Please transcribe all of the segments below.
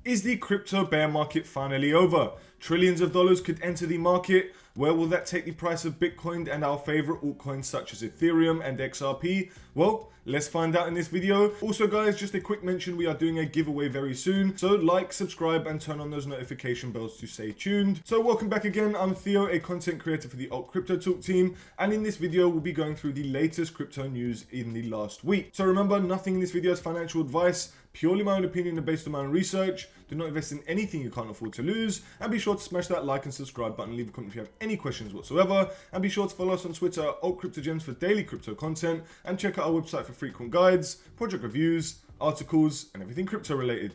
Is the crypto bear market finally over? Trillions of dollars could enter the market. Where will that take the price of Bitcoin and our favorite altcoins such as Ethereum and XRP? Well, let's find out in this video. Also guys, just a quick mention, we are doing a giveaway very soon. So like, subscribe and turn on those notification bells to stay tuned. So welcome back again, I'm Theo, a content creator for the Alt Crypto Talk team. And in this video, we'll be going through the latest crypto news in the last week. So remember, nothing in this video is financial advice. Purely my own opinion and based on my own research. Do not invest in anything you can't afford to lose. And be sure to smash that like and subscribe button. Leave a comment if you have any questions whatsoever. And be sure to follow us on Twitter at AltCryptoGems for daily crypto content. And check out our website for frequent guides, project reviews, articles, and everything crypto related.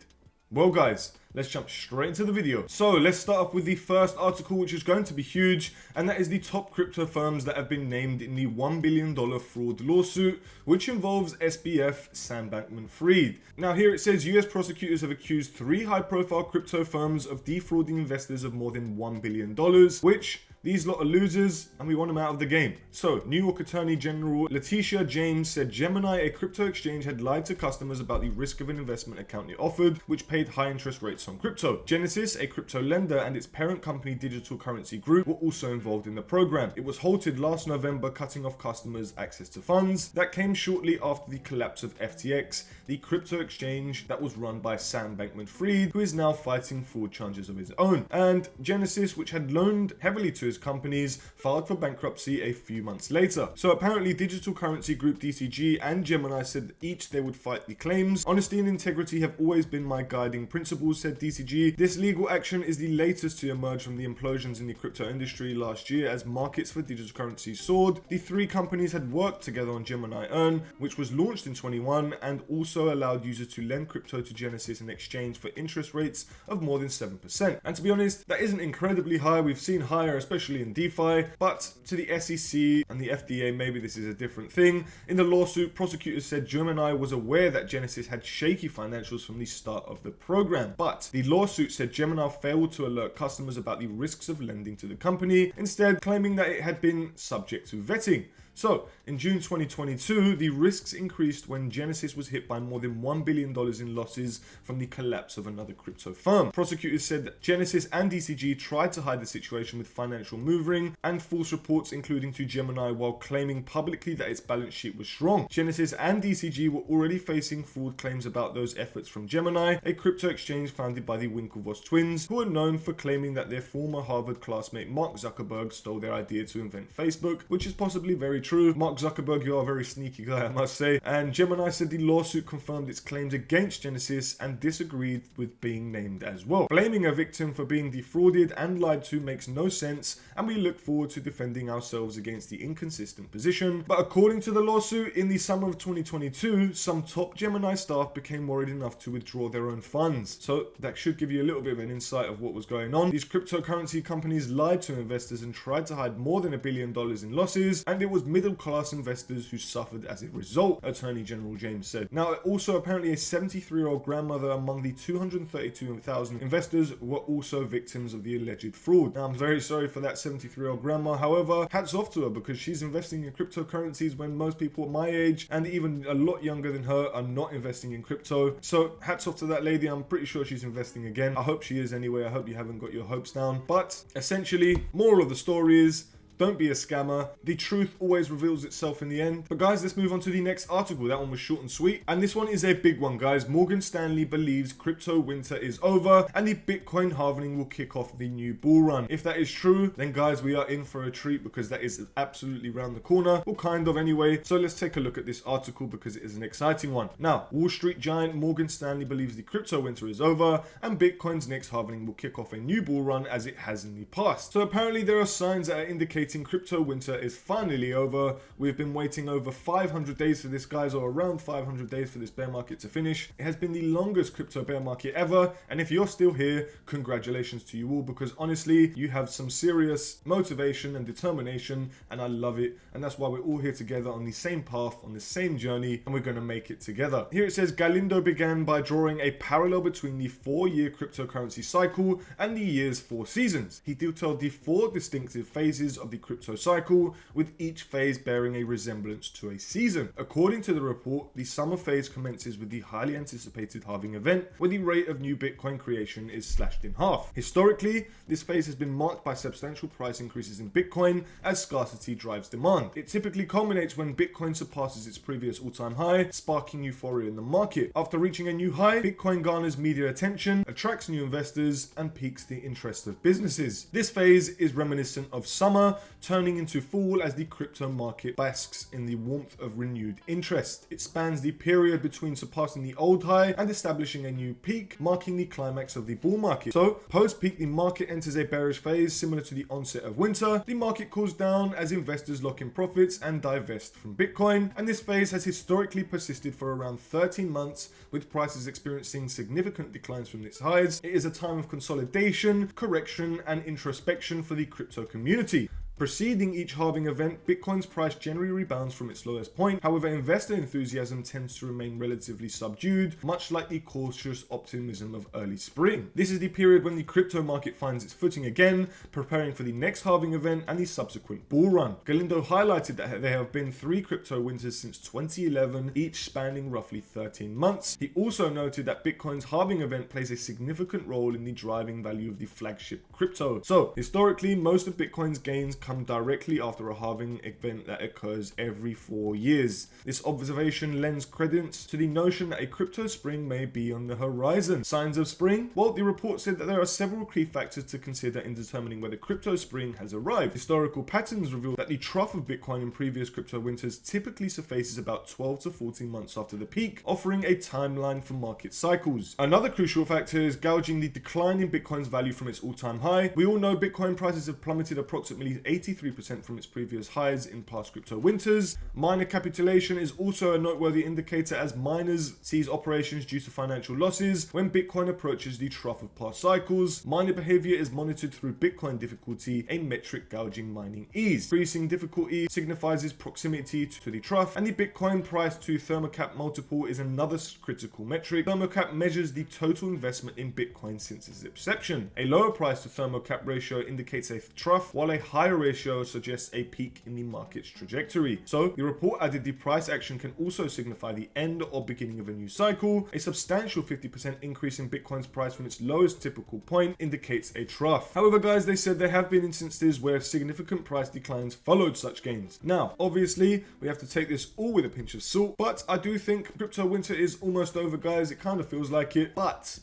Well guys, let's jump straight into the video. So let's start off with the first article, which is going to be huge, and that is the top crypto firms that have been named in the $1 billion fraud lawsuit, which involves SBF, Sam Bankman-Fried. Now here it says US prosecutors have accused 3 high-profile crypto firms of defrauding investors of more than $1 billion, which these lot are losers and we want them out of the game. So, New York Attorney General Letitia James said Gemini, a crypto exchange, had lied to customers about the risk of an investment account it offered, which paid high interest rates on crypto. Genesis, a crypto lender, and its parent company Digital Currency Group were also involved in the program. It was halted last November, cutting off customers' access to funds. That came shortly after the collapse of FTX, the crypto exchange that was run by Sam Bankman-Fried, who is now fighting fraud charges of his own. And Genesis, which had loaned heavily to companies, filed for bankruptcy a few months later. So apparently Digital Currency Group DCG and Gemini said each they would fight the claims. Honesty and integrity have always been my guiding principles, said DCG. This legal action is the latest to emerge from the implosions in the crypto industry last year as markets for digital currencies soared. The 3 companies had worked together on Gemini Earn, which was launched in 21 and also allowed users to lend crypto to Genesis in exchange for interest rates of more than 7%. And to be honest, that isn't incredibly high. We've seen higher, especially in DeFi, but to the SEC and the FDA, maybe this is a different thing. In the lawsuit, prosecutors said Gemini was aware that Genesis had shaky financials from the start of the program, but the lawsuit said Gemini failed to alert customers about the risks of lending to the company, instead claiming that it had been subject to vetting. So, in June 2022, the risks increased when Genesis was hit by more than $1 billion in losses from the collapse of another crypto firm. Prosecutors said that Genesis and DCG tried to hide the situation with financial maneuvering and false reports, including to Gemini, while claiming publicly that its balance sheet was strong. Genesis and DCG were already facing fraud claims about those efforts from Gemini, a crypto exchange founded by the Winklevoss twins, who are known for claiming that their former Harvard classmate Mark Zuckerberg stole their idea to invent Facebook, which is possibly very true. Mark Zuckerberg, you are a very sneaky guy, I must say. And Gemini said the lawsuit confirmed its claims against Genesis and disagreed with being named as well. Blaming a victim for being defrauded and lied to makes no sense, and we look forward to defending ourselves against the inconsistent position. But according to the lawsuit, in the summer of 2022, some top Gemini staff became worried enough to withdraw their own funds. So that should give you a little bit of an insight of what was going on. These cryptocurrency companies lied to investors and tried to hide more than $1 billion in losses, and it was middle-class investors who suffered as a result, Attorney General James said. Now, also apparently a 73-year-old grandmother among the 232,000 investors were also victims of the alleged fraud. Now, I'm very sorry for that 73-year-old grandma. However, hats off to her because she's investing in cryptocurrencies when most people my age and even a lot younger than her are not investing in crypto. So hats off to that lady. I'm pretty sure she's investing again. I hope she is anyway. I hope you haven't got your hopes down. But essentially, moral of the story is, don't be a scammer. The truth always reveals itself in the end. But guys, let's move on to the next article. That one was short and sweet. And this one is a big one, guys. Morgan Stanley believes crypto winter is over and the Bitcoin halving will kick off the new bull run. If that is true, then guys, we are in for a treat because that is absolutely around the corner. Well, kind of anyway. So let's take a look at this article because it is an exciting one. Now, Wall Street giant Morgan Stanley believes the crypto winter is over and Bitcoin's next halving will kick off a new bull run as it has in the past. So apparently there are signs that are indicating crypto winter is finally over. We've been waiting over 500 days for this, guys, or around 500 days for this bear market to finish. It has been the longest crypto bear market ever, and if you're still here, congratulations to you all, because honestly, you have some serious motivation and determination, and I love it, and that's why we're all here together on the same path, on the same journey, and we're going to make it together. Here it says, Galindo began by drawing a parallel between the 4-year cryptocurrency cycle and the year's 4 seasons. He detailed the 4 distinctive phases of the crypto cycle, with each phase bearing a resemblance to a season. According to the report, the summer phase commences with the highly anticipated halving event, where the rate of new Bitcoin creation is slashed in half. Historically, this phase has been marked by substantial price increases in Bitcoin as scarcity drives demand. It typically culminates when Bitcoin surpasses its previous all-time high, sparking euphoria in the market. After reaching a new high, Bitcoin garners media attention, attracts new investors, and piques the interest of businesses. This phase is reminiscent of summer, turning into fall as the crypto market basks in the warmth of renewed interest. It spans the period between surpassing the old high and establishing a new peak, marking the climax of the bull market. So, post-peak, the market enters a bearish phase similar to the onset of winter. The market cools down as investors lock in profits and divest from Bitcoin, and this phase has historically persisted for around 13 months, with prices experiencing significant declines from its highs. It is a time of consolidation, correction, and introspection for the crypto community. Preceding each halving event, Bitcoin's price generally rebounds from its lowest point. However, investor enthusiasm tends to remain relatively subdued, much like the cautious optimism of early spring. This is the period when the crypto market finds its footing again, preparing for the next halving event and the subsequent bull run. Galindo highlighted that there have been 3 crypto winters since 2011, each spanning roughly 13 months. He also noted that Bitcoin's halving event plays a significant role in the driving value of the flagship crypto. So, historically, most of Bitcoin's gains come directly after a halving event that occurs every 4 years. This observation lends credence to the notion that a crypto spring may be on the horizon. Signs of spring? Well, the report said that there are several key factors to consider in determining whether crypto spring has arrived. Historical patterns reveal that the trough of Bitcoin in previous crypto winters typically surfaces about 12 to 14 months after the peak, offering a timeline for market cycles. Another crucial factor is gauging the decline in Bitcoin's value from its all-time high. We all know Bitcoin prices have plummeted approximately 83% from its previous highs in past crypto winters. Miner capitulation is also a noteworthy indicator, as miners cease operations due to financial losses when Bitcoin approaches the trough of past cycles. Miner behavior is monitored through Bitcoin difficulty, a metric gouging mining ease. Increasing difficulty signifies its proximity to the trough, and the Bitcoin price to thermocap multiple is another critical metric. Thermocap measures the total investment in Bitcoin since its inception. A lower price to thermocap ratio indicates a trough, while a higher ratio suggests a peak in the market's trajectory. So, the report added the price action can also signify the end or beginning of a new cycle. A substantial 50% increase in Bitcoin's price from its lowest typical point indicates a trough. However, guys, they said there have been instances where significant price declines followed such gains. Now, obviously, we have to take this all with a pinch of salt, but I do think crypto winter is almost over, guys. It kind of feels like it, but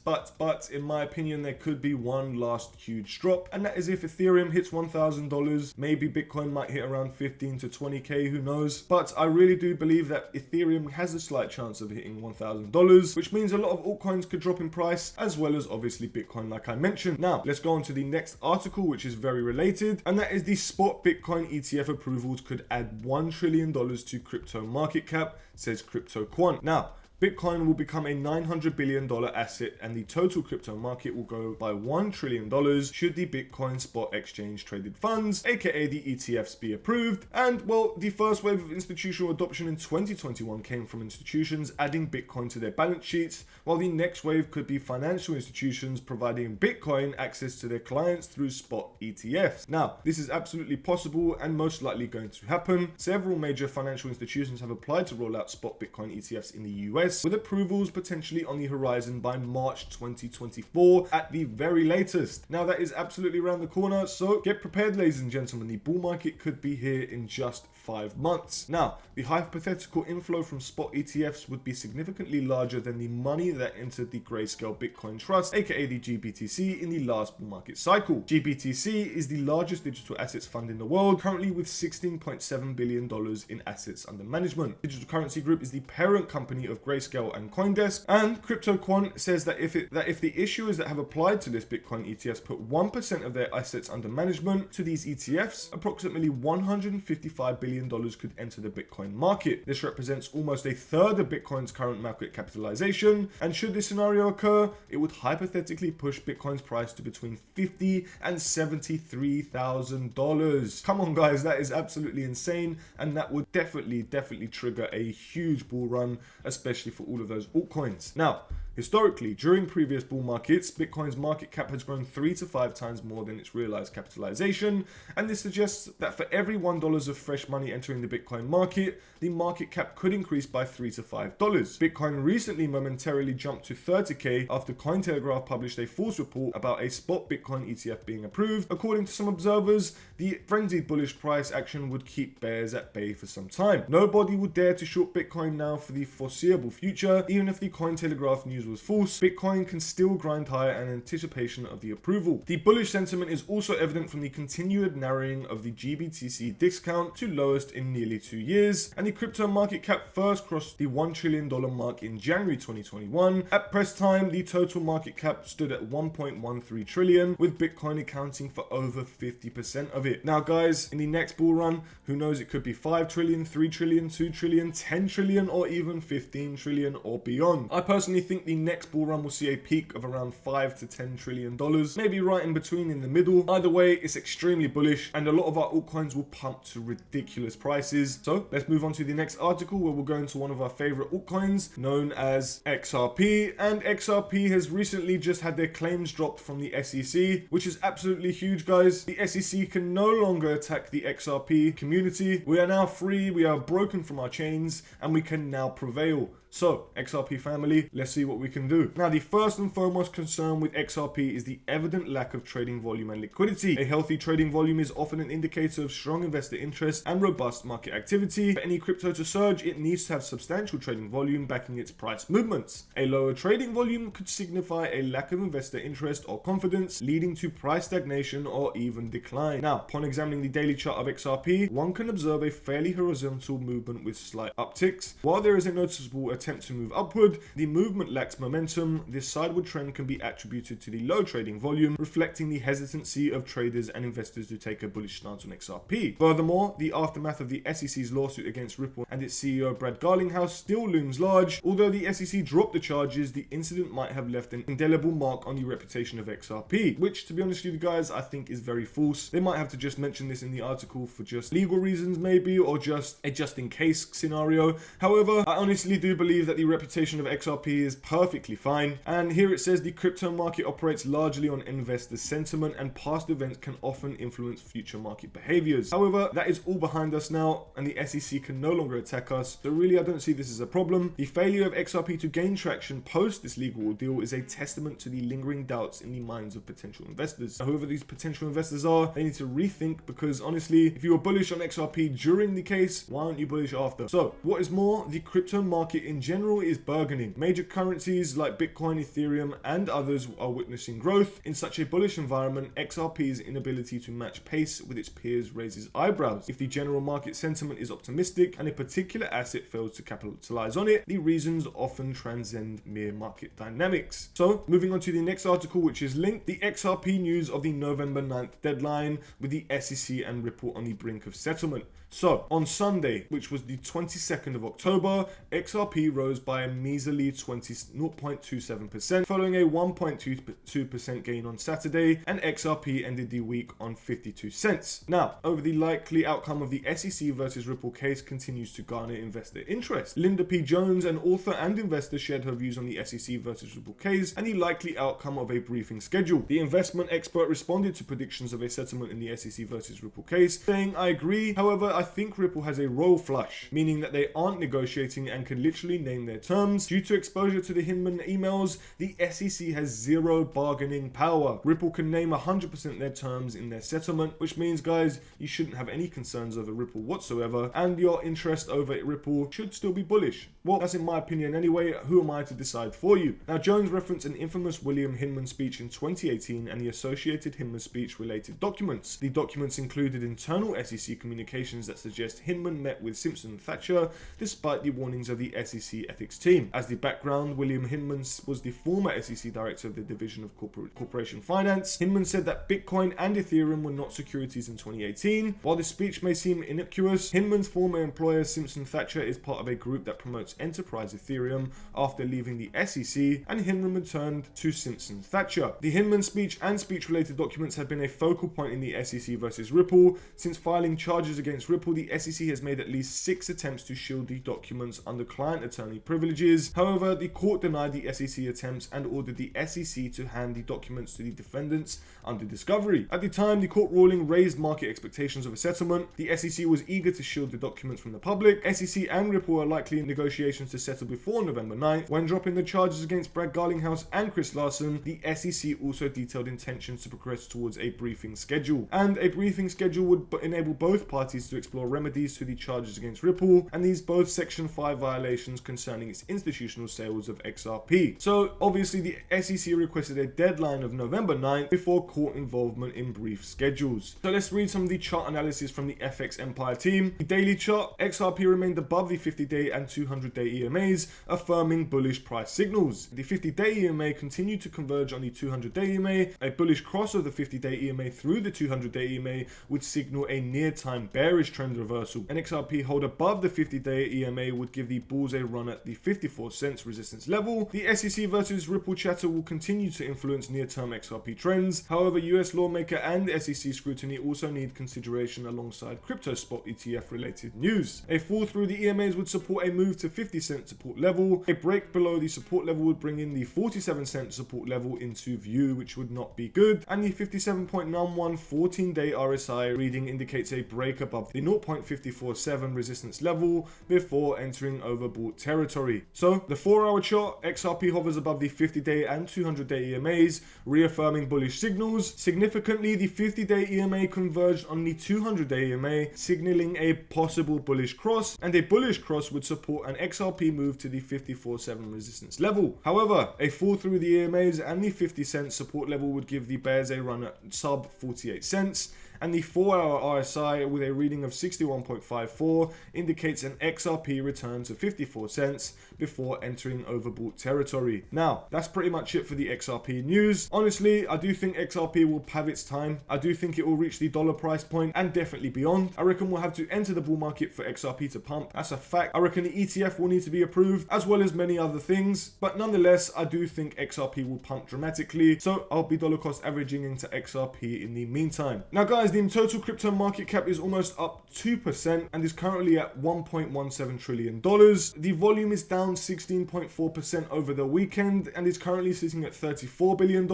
in my opinion, there could be one last huge drop, and that is if Ethereum hits $1,000. Maybe Bitcoin might hit around 15 to 20k, who knows? But I really do believe that Ethereum has a slight chance of hitting $1,000, which means a lot of altcoins could drop in price, as well as obviously Bitcoin, like I mentioned. Now, let's go on to the next article, which is very related, and that is the spot Bitcoin ETF approvals could add $1 trillion to crypto market cap, says Crypto Quant. Now, Bitcoin will become a $900 billion asset, and the total crypto market will go by $1 trillion should the Bitcoin spot exchange traded funds, aka the ETFs, be approved. And well, the first wave of institutional adoption in 2021 came from institutions adding Bitcoin to their balance sheets, while the next wave could be financial institutions providing Bitcoin access to their clients through spot ETFs. Now, this is absolutely possible and most likely going to happen. Several major financial institutions have applied to roll out spot Bitcoin ETFs in the US, with approvals potentially on the horizon by March 2024 at the very latest. Now, that is absolutely around the corner, so get prepared, ladies and gentlemen. The bull market could be here in just 5 months. Now, the hypothetical inflow from spot ETFs would be significantly larger than the money that entered the Grayscale Bitcoin Trust, aka the GBTC, in the last bull market cycle. GBTC is the largest digital assets fund in the world, currently with $16.7 billion in assets under management. Digital Currency Group is the parent company of Grayscale and CoinDesk, and Crypto Quant says that if the issuers that have applied to list Bitcoin ETFs put 1% of their assets under management to these ETFs, approximately $155 billion could enter the Bitcoin market. This represents almost a third of Bitcoin's current market capitalization, and should this scenario occur, it would hypothetically push Bitcoin's price to between $50,000 and $73,000. Come on, guys, that is absolutely insane, and that would definitely trigger a huge bull run, especially for all of those altcoins. Now, Historically, during previous bull markets, Bitcoin's market cap has grown 3 to 5 times more than its realized capitalization, and this suggests that for every $1 of fresh money entering the Bitcoin market, the market cap could increase by $3 to $5. Bitcoin recently momentarily jumped to 30k after Cointelegraph published a false report about a spot Bitcoin ETF being approved. According to some observers, the frenzied bullish price action would keep bears at bay for some time. Nobody would dare to short Bitcoin now for the foreseeable future. Even if the Cointelegraph news was false, Bitcoin can still grind higher in anticipation of the approval. The bullish sentiment is also evident from the continued narrowing of the GBTC discount to lowest in nearly 2 years, and the crypto market cap first crossed the $1 trillion mark in January 2021. At press time, the total market cap stood at 1.13 trillion, with Bitcoin accounting for over 50% of it. Now guys, in the next bull run, who knows, it could be 5 trillion, 3 trillion, 2 trillion, 10 trillion, or even 15 trillion or beyond. I personally think the next bull run will see a peak of around 5 to 10 trillion dollars, maybe right in between in the middle. Either way, it's extremely bullish, and a lot of our altcoins will pump to ridiculous prices. So let's move on to the next article, where we'll go into one of our favorite altcoins known as XRP. And XRP has recently just had their claims dropped from the SEC, which is absolutely huge, guys. The SEC can no longer attack the XRP community. We are now free, we are broken from our chains, and we can now prevail. So, XRP family, let's see what we can do. Now, the first and foremost concern with XRP is the evident lack of trading volume and liquidity. A healthy trading volume is often an indicator of strong investor interest and robust market activity. For any crypto to surge, it needs to have substantial trading volume backing its price movements. A lower trading volume could signify a lack of investor interest or confidence, leading to price stagnation or even decline. Now, upon examining the daily chart of XRP, one can observe a fairly horizontal movement with slight upticks. While there is a noticeable attempt to move upward, the movement lacks momentum. This sideward trend can be attributed to the low trading volume, reflecting the hesitancy of traders and investors to take a bullish stance on XRP. Furthermore, the aftermath of the SEC's lawsuit against Ripple and its CEO Brad Garlinghouse still looms large. Although the SEC dropped the charges, the incident might have left an indelible mark on the reputation of XRP, which, to be honest with you guys, I think is very false. They might have to just mention this in the article for just legal reasons maybe, or just a just-in-case scenario. However, I honestly do believe that the reputation of XRP is perfectly fine, and here it says the crypto market operates largely on investor sentiment, and past events can often influence future market behaviors. However, that is all behind us now, and the SEC can no longer attack us, so really I don't see this as a problem. The failure of XRP to gain traction post this legal ordeal is a testament to the lingering doubts in the minds of potential investors. Whoever these potential investors are, they need to rethink, because honestly, if you were bullish on XRP during the case, why aren't you bullish after? So, what is more, the crypto market in general is burgeoning. Major currencies like Bitcoin, Ethereum, and others are witnessing growth. In such a bullish environment, XRP's inability to match pace with its peers raises eyebrows. If the general market sentiment is optimistic and a particular asset fails to capitalize on it, the reasons often transcend mere market dynamics. So, moving on to the next article, which is linked, the XRP news of the November 9th deadline with the SEC and Ripple on the brink of settlement. So, on Sunday, which was the 22nd of October, XRP rose by a measly 0.27%, following a 1.22% gain on Saturday, and XRP ended the week on 52 cents. Now, over the likely outcome of the SEC versus Ripple case continues to garner investor interest. Linda P. Jones, an author and investor, shared her views on the SEC versus Ripple case and the likely outcome of a briefing schedule. The investment expert responded to predictions of a settlement in the SEC versus Ripple case, saying, "I agree. However, I think Ripple has a roll flush, meaning that they aren't negotiating and can literally name their terms. Due to exposure to the Hinman emails, the SEC has zero bargaining power. Ripple can name 100% their terms in their settlement, which means, guys, you shouldn't have any concerns over Ripple whatsoever, and your interest over Ripple should still be bullish." Well, that's in my opinion anyway. Who am I to decide for you? Now, Jones referenced an infamous William Hinman speech in 2018 and the associated Hinman speech related documents. The documents included internal SEC communications that suggest Hinman met with Simpson and Thatcher despite the warnings of the SEC ethics team. As the background, William Hinman was the former SEC director of the Division of Corporation Finance. Hinman said that Bitcoin and Ethereum were not securities in 2018. While this speech may seem innocuous, Hinman's former employer Simpson Thatcher is part of a group that promotes enterprise Ethereum after leaving the SEC, and Hinman returned to Simpson Thatcher. The Hinman speech and speech-related documents have been a focal point in the SEC versus Ripple since filing charges against Ripple Ripple, the SEC has made at least 6 attempts to shield the documents under client attorney privileges. However, the court denied the SEC attempts and ordered the SEC to hand the documents to the defendants under discovery. At the time, the court ruling raised market expectations of a settlement. The SEC was eager to shield the documents from the public. SEC and Ripple are likely in negotiations to settle before November 9th. When dropping the charges against Brad Garlinghouse and Chris Larsen, the SEC also detailed intentions to progress towards a briefing schedule. And a briefing schedule would enable both parties to explore remedies to the charges against Ripple and these both Section 5 violations concerning its institutional sales of XRP. So obviously the SEC requested a deadline of November 9th before court involvement in brief schedules. So let's read some of the chart analysis from the FX Empire team. The daily chart, XRP remained above the 50-day and 200-day EMAs, affirming bullish price signals. The 50-day EMA continued to converge on the 200-day EMA. A bullish cross of the 50-day EMA through the 200-day EMA would signal a near-time bearish trend reversal. An XRP hold above the 50-day EMA would give the bulls a run at the 54 cents resistance level. The SEC versus Ripple chatter will continue to influence near-term XRP trends. However, US lawmaker and SEC scrutiny also need consideration alongside crypto spot ETF related news. A fall through the EMAs would support a move to 50-cent support level. A break below the support level would bring in the 47-cent support level into view, which would not be good. And the 57.91 14-day RSI reading indicates a break above the 0.547 resistance level before entering overbought territory. So the 4-hour chart, XRP hovers above the 50-day and 200-day EMAs, reaffirming bullish signals. Significantly, the 50-day EMA converged on the 200-day EMA, signaling a possible bullish cross, and a bullish cross would support an XRP move to the 54.7 resistance level. However, a fall through the EMAs and the 50-cent support level would give the bears a run at sub 48 cents. And the 4-hour RSI with a reading of 61.54 indicates an XRP return to 54 cents before entering overbought territory. Now, that's pretty much it for the XRP news. Honestly, I do think XRP will have its time. I do think it will reach the dollar price point and definitely beyond. I reckon we'll have to enter the bull market for XRP to pump. That's a fact. I reckon the ETF will need to be approved as well as many other things. But nonetheless, I do think XRP will pump dramatically. So I'll be dollar cost averaging into XRP in the meantime. Now guys, the total crypto market cap is almost up 2% and is currently at $1.17 trillion. The volume is down 16.4% over the weekend and is currently sitting at $34 billion,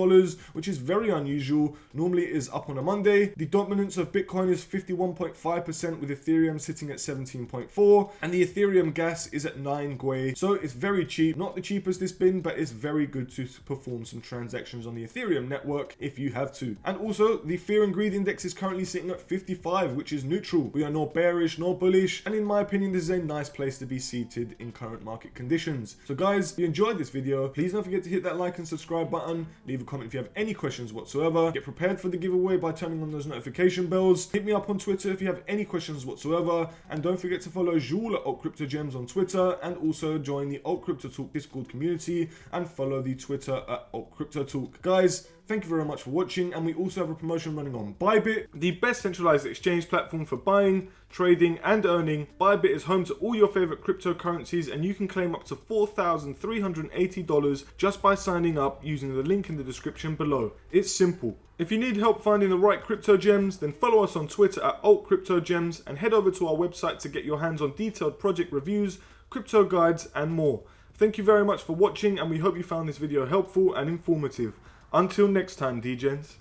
which is very unusual. Normally it is up on a Monday. The dominance of Bitcoin is 51.5% with Ethereum sitting at 17.4 and the Ethereum gas is at 9 gwei. So it's very cheap, not the cheapest it's been, but it's very good to perform some transactions on the Ethereum network if you have to. And also the fear and greed index is currently sitting at 55, which is neutral. We are nor bearish nor bullish, and in my opinion this is a nice place to be seated in current market conditions. So guys, if you enjoyed this video, please don't forget to hit that like and subscribe button. Leave a comment if you have any questions whatsoever. Get prepared for the giveaway by turning on those notification bells. Hit me up on Twitter if you have any questions whatsoever, and don't forget to follow Jules at AltCryptoGems on Twitter, and also join the AltCryptoTalk Discord community and follow the Twitter at AltCryptoTalk. Guys, thank you very much for watching, and we also have a promotion running on Bybit, the best centralized exchange platform for buying, trading and earning. Bybit is home to all your favorite cryptocurrencies and you can claim up to $4,380 just by signing up using the link in the description below. It's simple. If you need help finding the right crypto gems, then follow us on Twitter at AltCryptoGems and head over to our website to get your hands on detailed project reviews, crypto guides and more. Thank you very much for watching and we hope you found this video helpful and informative. Until next time, DGens.